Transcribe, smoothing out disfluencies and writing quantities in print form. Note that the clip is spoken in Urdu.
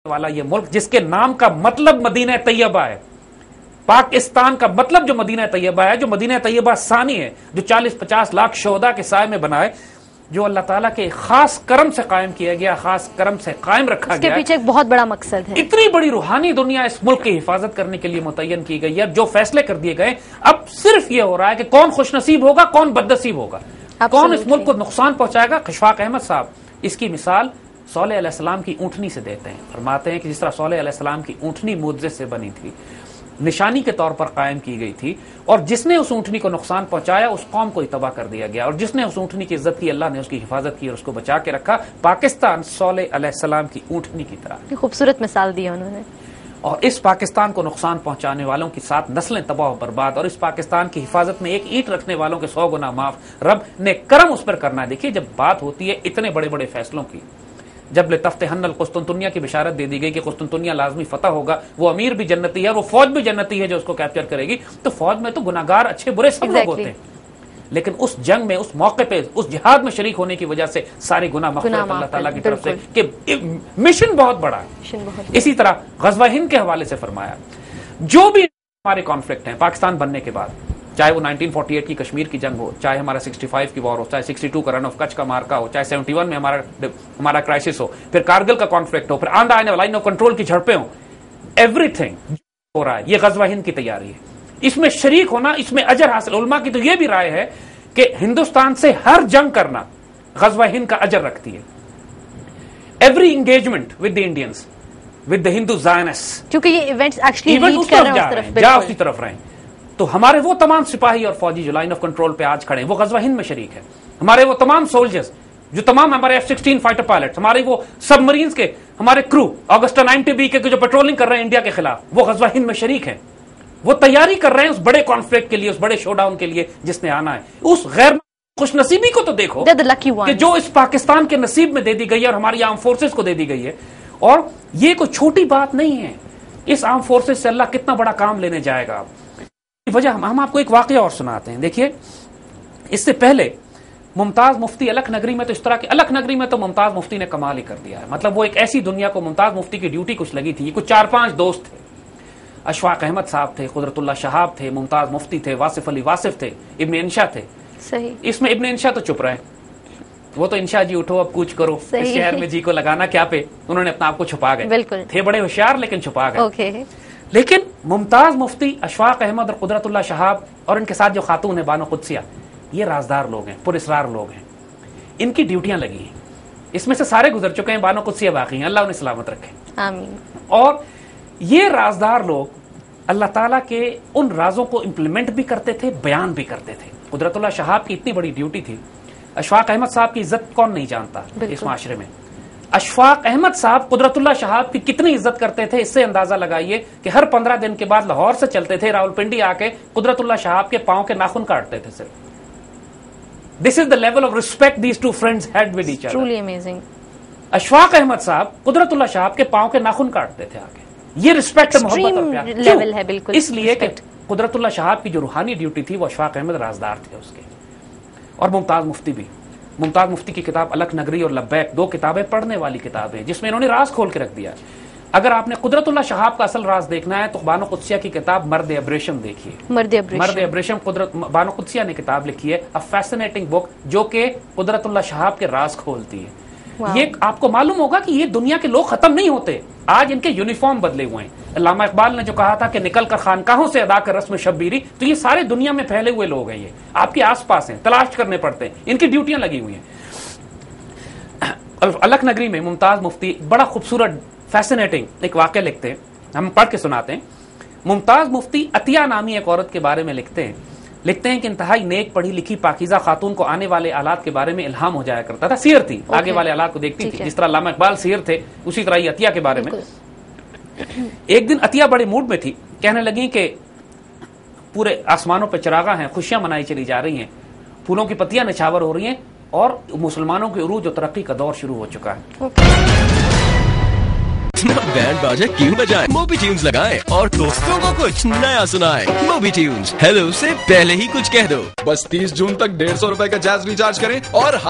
والا یہ ملک جس کے نام کا مطلب مدینہ طیبہ ہے، پاکستان کا مطلب جو مدینہ طیبہ ہے، جو مدینہ طیبہ ثانی ہے، جو 40-50 لاکھ شہداء کے سائے میں بنا ہے، جو اللہ تعالیٰ کے خاص کرم سے قائم کیا گیا، خاص کرم سے قائم رکھا گیا، اس کے پیچھے ایک بہت بڑا مقصد ہے۔ اتنی بڑی روحانی دنیا اس ملک کی حفاظت کرنے کے لیے متعین کی گئی ہے، جو فیصلے کر دیے گئے، اب صرف یہ ہو رہا ہے کہ کون خوش نصیب ہوگا، کون بد نصیب ہوگا، کون اس ملک کو نقصان پہنچائے گا۔ اشفاق احمد صاحب اس کی مثال صالح علیہ السلام کی اونٹنی سے دیتے ہیں، فرماتے ہیں کہ جس طرح صالح علیہ السلام کی اونٹنی معجزے سے بنی تھی، نشانی کے طور پر قائم کی گئی تھی، اور جس نے اس اونٹنی کو نقصان پہنچایا اس قوم کو ہی تباہ کر دیا گیا، اور جس نے اس اونٹنی کی عزت کی اللہ نے اس کی حفاظت کی اور اس کو بچا کے رکھا۔ پاکستان صالح علیہ السلام کی اونٹنی کی طرح خوبصورت مثال دی انہوں نے، اور اس پاکستان کو نقصان پہنچانے والوں کی ساتھ نسلیں تباہ و برباد، اور اس پاکستان کی حفاظت میں ایک اینٹ رکھنے والوں کے 100 گنا معاف۔ رب نے کرم اس پر کرنا ہے۔ دیکھیے جب بات ہوتی ہے اتنے بڑے بڑے فیصلوں کی، جب لتفتحن القسطنطنیہ کی بشارت دے دی گئی کہ قسطنطنیہ لازمی فتح ہوگا، وہ امیر بھی جنتی ہے، وہ فوج بھی جنتی ہے جو اس کو کیپچر کرے گی، تو فوج میں تو گناہگار اچھے برے سب لوگ ہوتے ہیں، لیکن اس جنگ میں، اس موقع پہ، اس جہاد میں شریک ہونے کی وجہ سے سارے گناہ مغفرت اللہ تعالیٰ کی طرف سے، کہ مشن بہت بڑا ہے۔ اسی طرح غزوہ ہند کے حوالے سے فرمایا، جو بھی ہمارے کانفلکٹ ہیں پاکستان بننے کے بعد، چاہے وہ 1948 کی کشمیر کی جنگ ہو، چاہے ہمارا 65 کی وار ہو، چاہے 62 کا رن آف کچھ کا مارکا ہو، چاہے 71 میں ہمارا کرائسس ہو، پھر کارگل کا کانفلکٹ ہو، پھر آندھا آنے والا لائن آف کنٹرول کی جھڑپیں ہوں، ایوری تھنگ ہو رہا ہے یہ غزوہ ہند کی تیاری ہے۔ اس میں شریک ہونا، اس میں اجر حاصل، علماء کی تو یہ بھی رائے ہے کہ ہندوستان سے ہر جنگ کرنا غزوہ ہند کا اجر رکھتی ہے۔ Every engagement with the Indians, with the ہندو زائنس، کیونکہ یہ ایونٹس ایکچولی لیڈ کر رہے ہیں جا اسی طرف رہیں، تو ہمارے وہ تمام سپاہی اور فوجی جو لائن آف کنٹرول پہ آج کھڑے ہیں وہ غزوہ ہند میں شریک ہے۔ ہمارے وہ تمام سولجرز جو تمام ہمارے F-16 فائٹر پائلٹس، ہمارے وہ سب مرینز کے ہمارے کرو، اگسٹا 90B کے جو پیٹرولنگ کر رہے ہیں انڈیا کے خلاف، وہ غزوہ ہند میں شریک ہیں۔ وہ تیاری کر رہے ہیں اس بڑے کانفلکٹ کے لیے، اس بڑے شو ڈاؤن کے لیے جس نے آنا ہے۔ اس غیر خوش نصیبی کو تو دیکھو کہ جو اس پاکستان کے نصیب میں دے دی گئی ہے اور ہماری آرم فورسز کو دے دی گئی ہے، اور یہ کوئی چھوٹی بات نہیں ہے۔ اس آرم فورسز سے اللہ کتنا بڑا کام لینے جائے گا۔ وجہ ہم آپ کو ایک واقعہ اور سناتے ہیں۔ دیکھیے اس سے پہلے ممتاز مفتی الکھ نگری میں تو اس طرح کے الکھ نگری میں تو ممتاز مفتی نے کمال ہی کر دیا ہے، مطلب وہ ایک ایسی دنیا کو ممتاز مفتی کی ڈیوٹی کچھ لگی تھی، کچھ 4-5 دوست تھے، اشفاق احمد صاحب تھے، قدرت اللہ شہاب تھے، ممتاز مفتی تھے، واصف علی واصف تھے، ابن انشا تھے۔ صحیح، اس میں ابن انشا تو چپ رہے، وہ تو انشا جی اٹھو اب کوچ کرو، اس شہر میں جی کو لگانا کیا پہ، انہوں نے اپنا آپ کو چھپا گئے، بالکل تھے بڑے ہوشیار لیکن چھپا گئے۔ لیکن ممتاز مفتی اشفاق احمد اور قدرت اللہ شہاب اور ان کے ساتھ جو خاتون ہے بانو قدسیہ، یہ رازدار لوگ ہیں، پر اسرار لوگ ہیں، ان کی ڈیوٹیاں لگی ہیں، اس میں سے سارے گزر چکے ہیں، بانو قدسیہ باقی ہیں، اللہ انہیں سلامت رکھے آمین۔ اور یہ رازدار لوگ اللہ تعالیٰ کے ان رازوں کو امپلیمنٹ بھی کرتے تھے، بیان بھی کرتے تھے۔ قدرت اللہ شہاب کی اتنی بڑی ڈیوٹی تھی، اشفاق احمد صاحب کی عزت کون نہیں جانتا اس معاشرے میں۔ اشفاق احمد صاحب قدرت اللہ شہاب کی کتنی عزت کرتے تھے، اس سے اندازہ لگائیے کہ ہر 15 دن کے بعد لاہور سے چلتے تھے، راولپنڈی آ کے قدرت اللہ شہاب کے پاؤں کے ناخن کاٹتے تھے صرف۔ This is the level of respect these two friends had with each other. Truly amazing. Ashfaq Ahmed صاحب قدرت اللہ شہاب کے پاؤں کے ناخن کاٹتے تھے آ کے۔ یہ رسپیکٹ، محبت اور پیار لیول ہے بالکل، اس لیے کہ قدرت اللہ شہاب کی جو روحانی ڈیوٹی تھی وہ اشفاق احمد رازدار تھے اس کے، اور ممتاز مفتی بھی۔ ممتاز مفتی کی کتاب الکھ نگری اور لبیک 2 کتابیں پڑھنے والی کتابیں جس میں انہوں نے راز کھول کے رکھ دیا۔ اگر آپ نے قدرت اللہ شہاب کا اصل راز دیکھنا ہے تو بانو قدسیہ کی کتاب مرد ابریشم دیکھیے۔ مرد ابریشم قدرت بانو قدسیہ نے کتاب لکھی ہے، a fascinating book، جو کہ قدرت اللہ شہاب کے راز کھولتی ہے۔ یہ آپ کو معلوم ہوگا کہ یہ دنیا کے لوگ ختم نہیں ہوتے، آج ان کے یونیفارم بدلے ہوئے ہیں۔ علامہ اقبال نے جو کہا تھا کہ نکل کر خانقاہوں سے ادا کر رسم شبیری، تو یہ سارے دنیا میں پھیلے ہوئے لوگ ہیں، یہ آپ کے آس پاس ہیں، تلاش کرنے پڑتے ہیں، ان کی ڈیوٹیاں لگی ہوئی ہیں۔ الکھ نگری میں ممتاز مفتی بڑا خوبصورت فیسنیٹنگ ایک واقعہ لکھتے ہیں، ہم پڑھ کے سناتے ہیں۔ ممتاز مفتی عطیہ نامی ایک عورت کے بارے میں لکھتے ہیں کہ انتہائی نیک پڑھی لکھی پاکیزہ خاتون کو آنے والے آلات کے بارے میں الہام ہو جایا کرتا تھا، سیر تھی، آگے والے آلات کو دیکھتی تھی، جس طرح علامہ اقبال سیر تھے اسی طرح یہ عطیہ کے بارے میں۔ ایک دن عطیہ بڑے موڈ میں تھی، کہنے لگی کہ پورے آسمانوں پہ چراغاں ہیں، خوشیاں منائی چلی جا رہی ہیں، پھولوں کی پتیاں نچھاور ہو رہی ہیں، اور مسلمانوں کے عروج و ترقی کا دور شروع ہو چکا ہے۔ بینڈ باجا کیوں بجائیں، موبی ٹیونز لگائیں اور دوستوں کو کچھ نیا سنائیں۔ موبی ٹیونز ہیلو سے پہلے ہی کچھ کہہ دو۔ بس 30 جون تک 150 روپے کا جاز ریچارج کریں اور